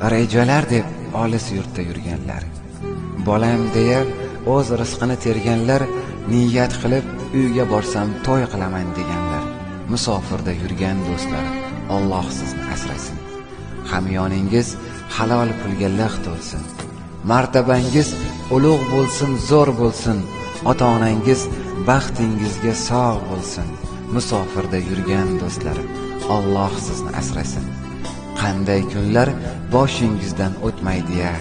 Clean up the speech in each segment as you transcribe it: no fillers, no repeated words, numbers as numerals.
rejalar deb olis yurtda yurganlar, bolam deya o'z rizqini terganlar, niyat qilib uyga borsam to'y qilaman deganlar, musofirda yurgan do'stlar, Alloh sizni asrasin. Hamyoningiz halol pulga liq to'lsin, martabangiz ulug' bo'lsin, zo'r bo'lsin, ota-onangiz baxtingizga sog' bo'lsin, musofirda yurgan do'stlar, Alloh sizni asrasin. Qanday kunlar boshingizdan o'tmaydi-ya,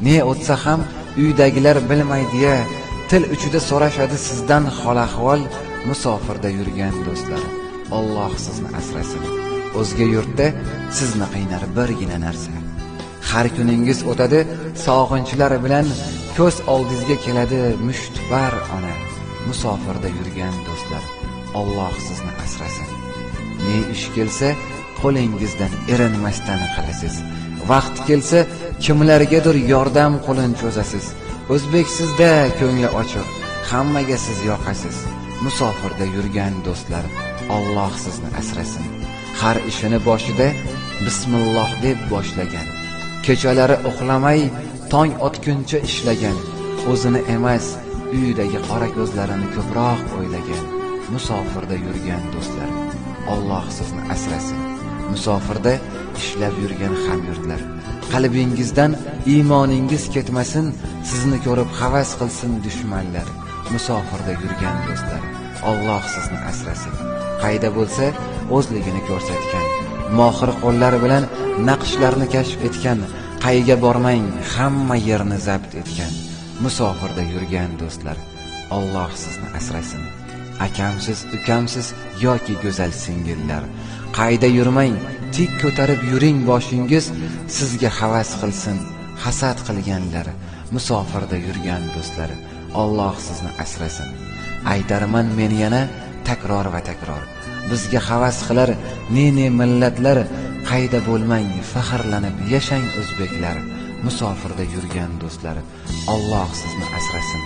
ne o'tsa ham uydagilar bilmaydi-ya, til uchida so'rashadi sizdan hol-ahvol, musofirda yurgan do'stlar, Alloh sizni asrasin. O'zga yurtda sizni qiynar birgina narsa, har kuningiz o'tadi sog'inchlar bilan, ko'z oldingizga keladi mushtbar ona, musofirda yurgan do'stlar, Alloh sizni asrasin. Ne ish kelsa qo'lingizdan erinmasdan qilasiz, vaqt kelsa kimlargadir yordam qo'lin cho'zasiz. O'zbeksizda ko'ngli ochiq, hammaga siz yoqasiz, musofirda yurgan do'stlar, Alloh sizni asrasin. Har ishini boshida bismillah deb boshlagan, kechalari uxlamay tong otguncha ishlagan, o'zini emas uyidagi qora ko'zlarini ko'proq o'ylagan, musofirda yurgan do'stlar, Alloh sizni asrasin. Musofirda ishlab yurgan hamyurtlar, qalbingizdan iymoningiz ketmasin, sizni ko'rib havas qilsin dushmanlar, musofirda yurgan do'stlar, Alloh sizni asrasin. Qayda bo'lsa o'zligini ko'rsatgan, mohir qo'llar bilan naqshlarni kashf etgan, qayga bormang hamma yerni zabt etgan, musofirda yurgan do'stlar, Alloh sizni asrasin. Akamsiz, ukamsiz yoki go'zal singillar, qayda yurmang, tik ko'tarib yuring boshingiz, sizga havas qilsin hasad qilganlar, musofirda yurgan do'stlar, Alloh sizni asrasin. Aytarman men yana takror va takror, bizga havas qilar ne millatlar, qayda bo'lmang faxrlanib yashang o'zbeklar, musofirda yurgan do'stlar, Alloh sizni asrasin.